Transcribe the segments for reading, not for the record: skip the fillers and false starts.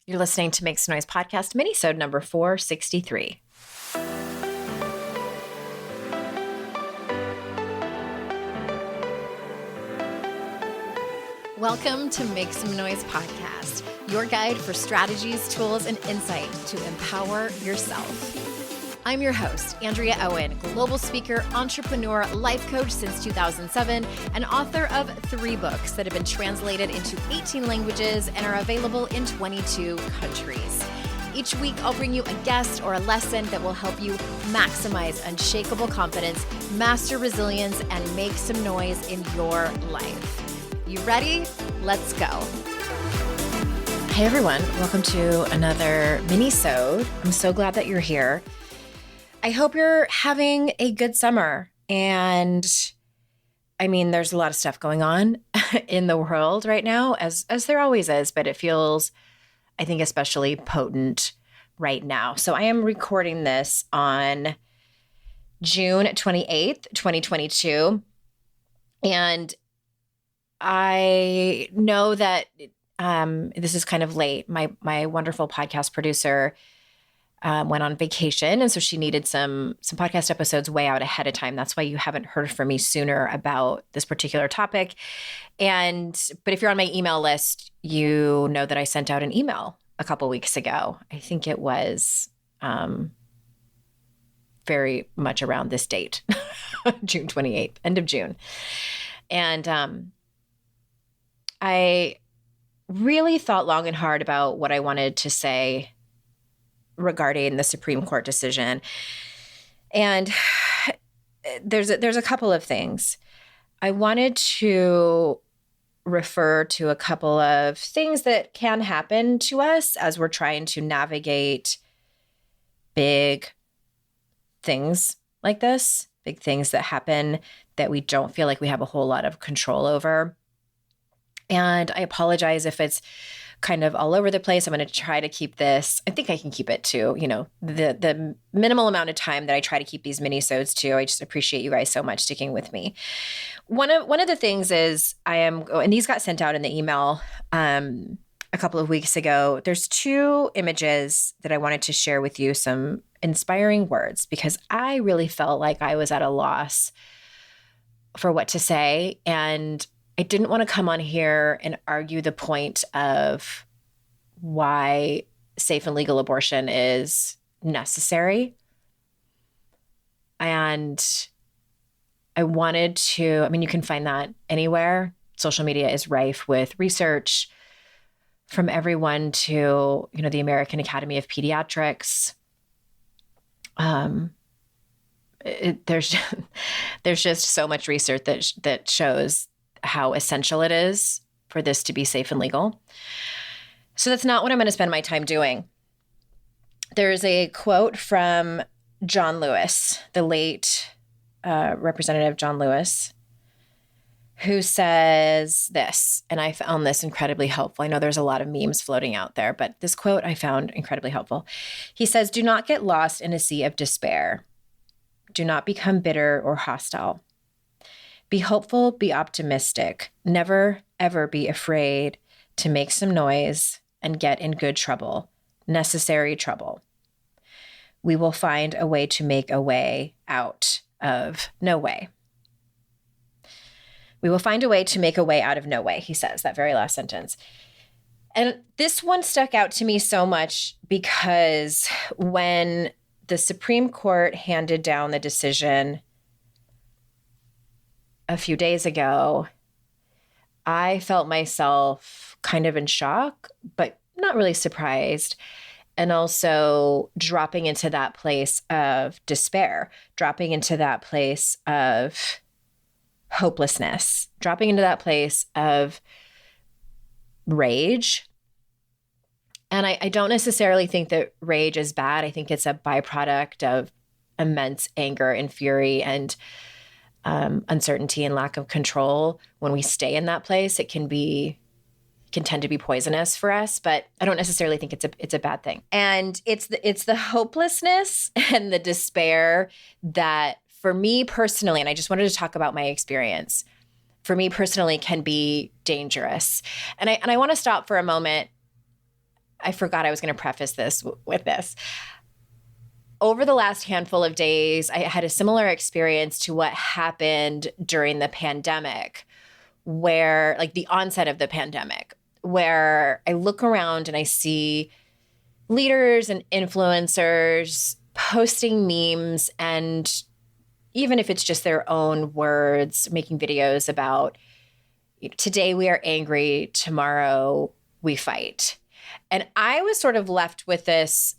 You're listening to Make Some Noise podcast, Minisode number 463. Welcome to Make Some Noise podcast, your guide for strategies, tools, and insight to empower yourself. I'm your host, Andrea Owen, global speaker, entrepreneur, life coach since 2007, and author of 3 books that have been translated into 18 languages and are available in 22 countries. Each week, I'll bring you a guest or a lesson that will help you maximize unshakable confidence, master resilience, and make some noise in your life. You ready? Let's go. Hey everyone, welcome to another Minisode. I'm so glad that you're here. I hope you're having a good summer. And I mean, there's a lot of stuff going on in the world right now, as there always is, but it feels, I think, especially potent right now. So I am recording this on June 28th, 2022. And I know that this is kind of late. My wonderful podcast producer went on vacation, and so she needed some podcast episodes way out ahead of time. That's why you haven't heard from me sooner about this particular topic. But if you're on my email list, you know that I sent out an email a couple weeks ago. I think it was very much around this date, June 28th, end of June. And I really thought long and hard about what I wanted to say regarding the Supreme Court decision. And there's a couple of things. I wanted to refer to a couple of things that can happen to us as we're trying to navigate big things like this, big things that happen that we don't feel like we have a whole lot of control over. And I apologize if it's kind of all over the place. I'm going to try to keep this. I think I can keep it to, the minimal amount of time that I try to keep these minisodes to. I just appreciate you guys so much sticking with me. One of the things is and these got sent out in the email a couple of weeks ago. There's 2 images that I wanted to share with you, some inspiring words, because I really felt like I was at a loss for what to say. And I didn't want to come on here and argue the point of why safe and legal abortion is necessary. And I wanted to, you can find that anywhere. Social media is rife with research from everyone to, the American Academy of Pediatrics. There's just so much research that shows how essential it is for this to be safe and legal. So that's not what I'm going to spend my time doing. There's a quote from John Lewis, the late Representative John Lewis, who says this, and I found this incredibly helpful. I know there's a lot of memes floating out there, but this quote I found incredibly helpful. He says, "Do not get lost in a sea of despair. Do not become bitter or hostile. Be hopeful, be optimistic. Never, ever be afraid to make some noise and get in good trouble, necessary trouble. We will find a way to make a way out of no way." We will find a way to make a way out of no way, he says, that very last sentence. And this one stuck out to me so much because when the Supreme Court handed down the decision a few days ago, I felt myself kind of in shock, but not really surprised. And also dropping into that place of despair, dropping into that place of hopelessness, dropping into that place of rage. And I don't necessarily think that rage is bad. I think it's a byproduct of immense anger and fury and uncertainty and lack of control. When we stay in that place, it can tend to be poisonous for us, but I don't necessarily think it's a bad thing. And it's the hopelessness and the despair that, for me personally, and I just wanted to talk about my experience, for me personally can be dangerous. And I want to stop for a moment. I forgot I was going to preface this with this. Over the last handful of days, I had a similar experience to what happened during the pandemic, where like the onset of the pandemic, where I look around and I see leaders and influencers posting memes, and even if it's just their own words, making videos about today we are angry, tomorrow we fight. And I was sort of left with this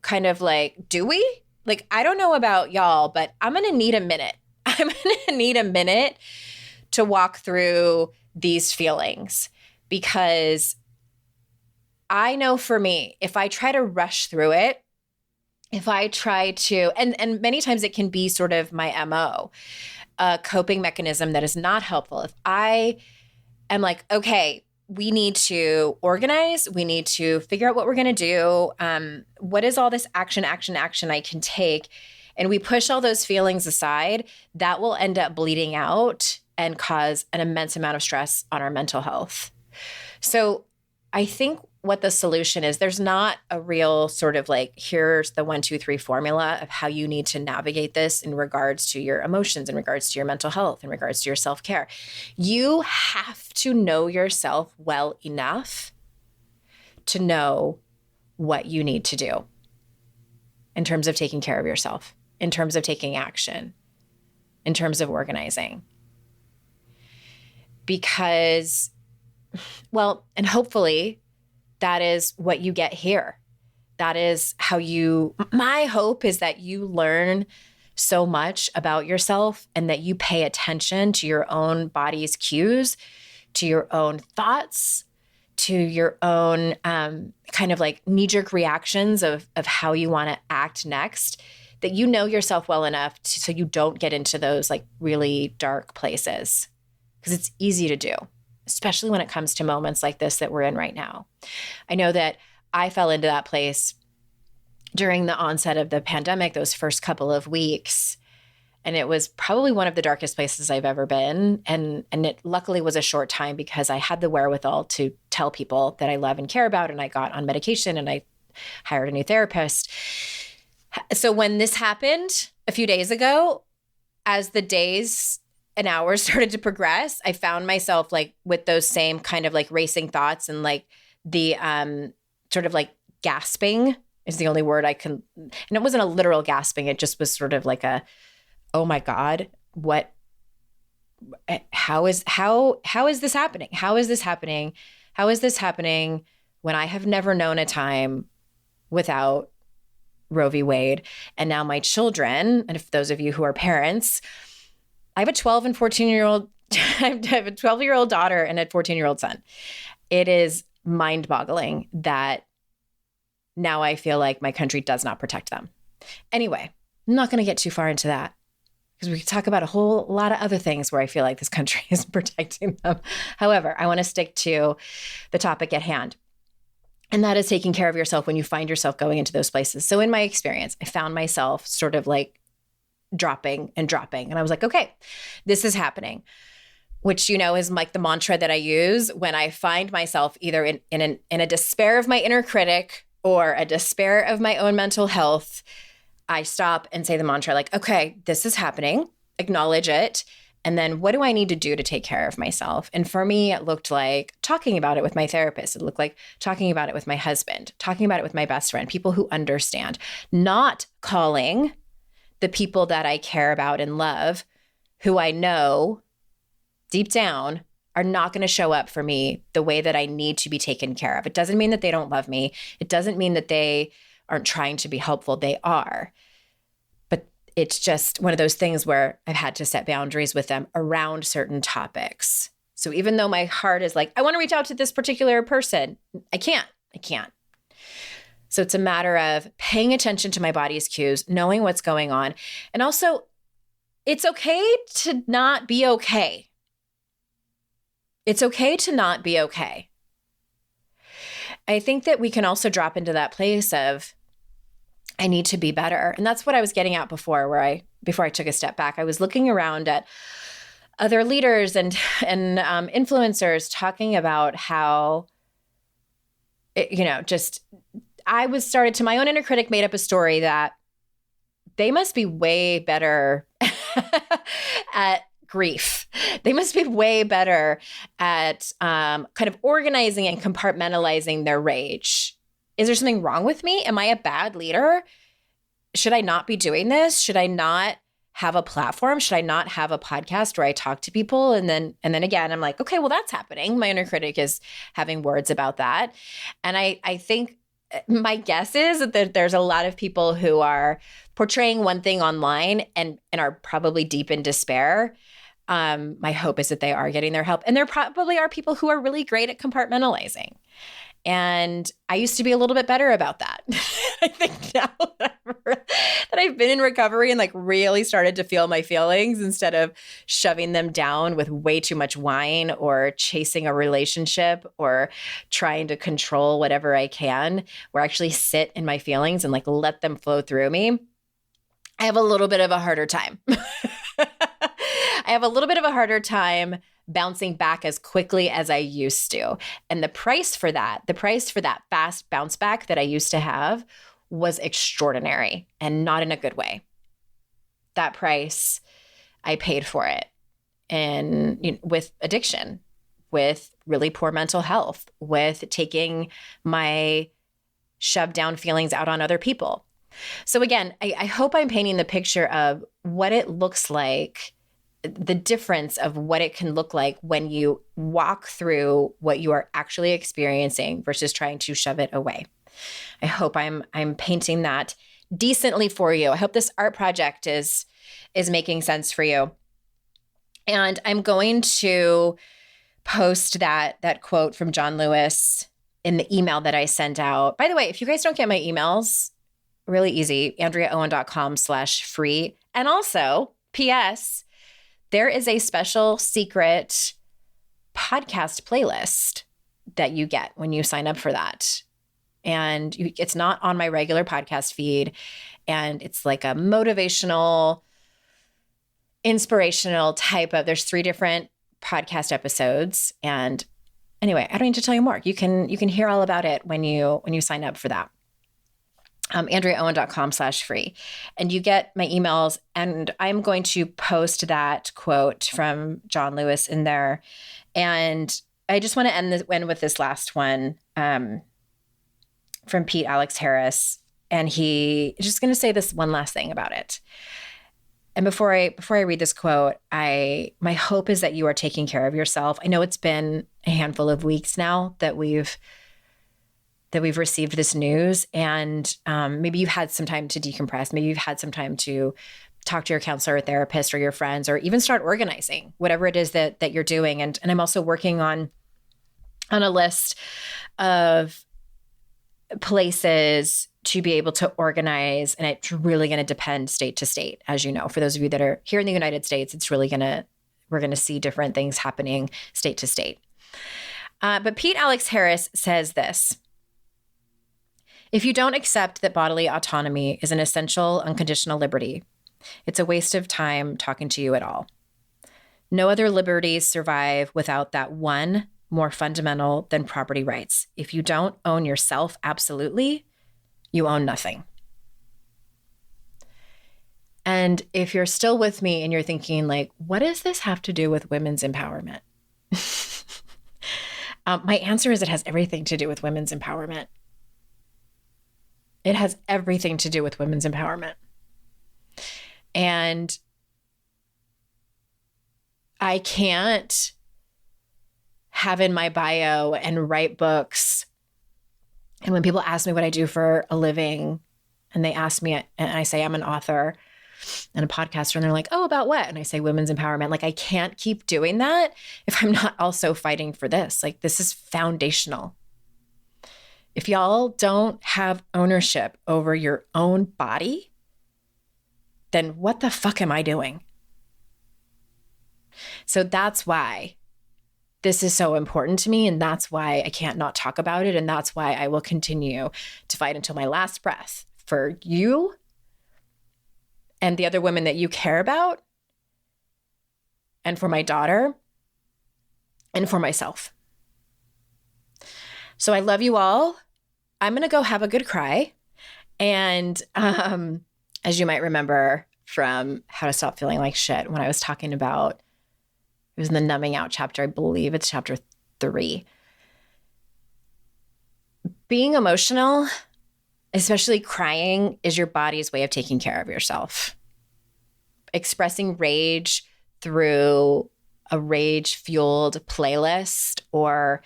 kind of like, do we? Like, I don't know about y'all, but I'm going to need a minute. I'm going to need a minute to walk through these feelings, because I know for me, if I try to rush through it, if I try to, and many times it can be sort of my MO, a coping mechanism that is not helpful. If I am like, okay, we need to organize, we need to figure out what we're going to do. What is all this action I can take? And we push all those feelings aside, that will end up bleeding out and cause an immense amount of stress on our mental health. So I think what the solution is, there's not a real sort of like, here's the 1, 2, 3 formula of how you need to navigate this in regards to your emotions, in regards to your mental health, in regards to your self-care. You have to know yourself well enough to know what you need to do in terms of taking care of yourself, in terms of taking action, in terms of organizing. Because, well, and hopefully that is what you get here. That is how my hope is that you learn so much about yourself and that you pay attention to your own body's cues, to your own thoughts, to your own kind of like knee-jerk reactions of how you want to act next, that you know yourself well enough so you don't get into those like really dark places, because it's easy to do, especially when it comes to moments like this that we're in right now. I know that I fell into that place during the onset of the pandemic, those first couple of weeks. And it was probably one of the darkest places I've ever been. And it luckily was a short time, because I had the wherewithal to tell people that I love and care about. And I got on medication and I hired a new therapist. So when this happened a few days ago, as the days and hours started to progress, I found myself like with those same kind of like racing thoughts, and like the sort of like gasping is the only word I can, and it wasn't a literal gasping. It just was sort of like a, oh my God, how is this happening? How is this happening? How is this happening when I have never known a time without Roe v. Wade? And now my children, and if those of you who are parents, I have a 12 and 14-year-old, I have a 12-year-old daughter and a 14-year-old son. It is mind-boggling that now I feel like my country does not protect them. Anyway, I'm not going to get too far into that, because we could talk about a whole lot of other things where I feel like this country is protecting them. However, I want to stick to the topic at hand. And that is taking care of yourself when you find yourself going into those places. So in my experience, I found myself sort of like dropping. And I was like, okay, this is happening, which, you know, is like the mantra that I use when I find myself either in a despair of my inner critic or a despair of my own mental health. I stop and say the mantra like, okay, this is happening, acknowledge it. And then what do I need to do to take care of myself? And for me, it looked like talking about it with my therapist. It looked like talking about it with my husband, talking about it with my best friend, people who understand, not calling the people that I care about and love, who I know deep down are not going to show up for me the way that I need to be taken care of. It doesn't mean that they don't love me. It doesn't mean that they aren't trying to be helpful. They are. But it's just one of those things where I've had to set boundaries with them around certain topics. So even though my heart is like, I want to reach out to this particular person, I can't. So it's a matter of paying attention to my body's cues, knowing what's going on. And also, it's okay to not be okay. It's okay to not be okay. I think that we can also drop into that place of, I need to be better. And that's what I was getting at before, before I took a step back. I was looking around at other leaders and influencers talking about how just I was started to my own inner critic made up a story that they must be way better at grief. They must be way better at kind of organizing and compartmentalizing their rage. Is there something wrong with me? Am I a bad leader? Should I not be doing this? Should I not have a platform? Should I not have a podcast where I talk to people? And then again, I'm like, okay, well, that's happening. My inner critic is having words about that. And I think my guess is that there's a lot of people who are portraying one thing online and are probably deep in despair. My hope is that they are getting their help. And there probably are people who are really great at compartmentalizing. And I used to be a little bit better about that. I think now that I've been in recovery and like really started to feel my feelings instead of shoving them down with way too much wine or chasing a relationship or trying to control whatever I can, where I actually sit in my feelings and like let them flow through me, I have a little bit of a harder time. I have a little bit of a harder time bouncing back as quickly as I used to. And the price for that fast bounce back that I used to have was extraordinary and not in a good way. That price, I paid for it. And with addiction, with really poor mental health, with taking my shoved down feelings out on other people. So again, I hope I'm painting the picture of what it looks like, the difference of what it can look like when you walk through what you are actually experiencing versus trying to shove it away. I hope I'm painting that decently for you. I hope this art project is making sense for you. And I'm going to post that quote from John Lewis in the email that I sent out. By the way, if you guys don't get my emails, really easy, AndreaOwen.com/free. And also, P.S., there is a special secret podcast playlist that you get when you sign up for that. And it's not on my regular podcast feed. And it's like a motivational, inspirational type of, there's 3 different podcast episodes. And anyway, I don't need to tell you more. You can hear all about it when you sign up for that. AndreaOwen.com/free. And you get my emails, and I'm going to post that quote from John Lewis in there. And I just want to end with this last one from Pete Alex Harris. And he just going to say this one last thing about it. And before I read this quote, my hope is that you are taking care of yourself. I know it's been a handful of weeks now that we've received this news, and maybe you've had some time to decompress. Maybe you've had some time to talk to your counselor or therapist or your friends, or even start organizing whatever it is that you're doing. And I'm also working on a list of places to be able to organize, and it's really going to depend state to state. As you know, for those of you that are here in the United States, we're going to see different things happening state to state. But Pete Alex Harris says this: if you don't accept that bodily autonomy is an essential, unconditional liberty, it's a waste of time talking to you at all. No other liberties survive without that one more fundamental than property rights. If you don't own yourself absolutely, you own nothing. And if you're still with me and you're thinking like, what does this have to do with women's empowerment? My answer is it has everything to do with women's empowerment. It has everything to do with women's empowerment. And I can't have in my bio and write books. And when people ask me what I do for a living, and they ask me, and I say I'm an author and a podcaster, and they're like, oh, about what? And I say women's empowerment. Like, I can't keep doing that if I'm not also fighting for this. Like, this is foundational. If y'all don't have ownership over your own body, then what the fuck am I doing? So that's why this is so important to me, and that's why I can't not talk about it, and that's why I will continue to fight until my last breath for you and the other women that you care about, and for my daughter, and for myself. So I love you all. I'm going to go have a good cry. And as you might remember from How to Stop Feeling Like Shit, when I was talking about, it was in the numbing out chapter, I believe it's chapter 3. Being emotional, especially crying, is your body's way of taking care of yourself. Expressing rage through a rage-fueled playlist or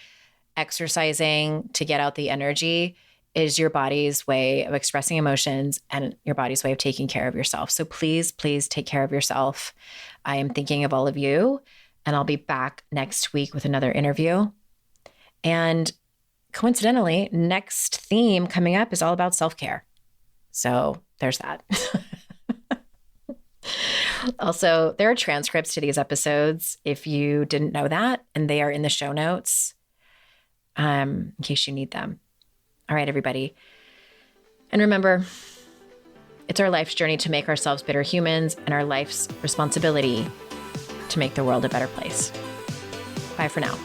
exercising to get out the energy is your body's way of expressing emotions and your body's way of taking care of yourself. So please, please take care of yourself. I am thinking of all of you, and I'll be back next week with another interview. And coincidentally, next theme coming up is all about self-care. So there's that. Also, there are transcripts to these episodes if you didn't know that, and they are in the show notes in case you need them. All right, everybody. And remember, it's our life's journey to make ourselves better humans and our life's responsibility to make the world a better place. Bye for now.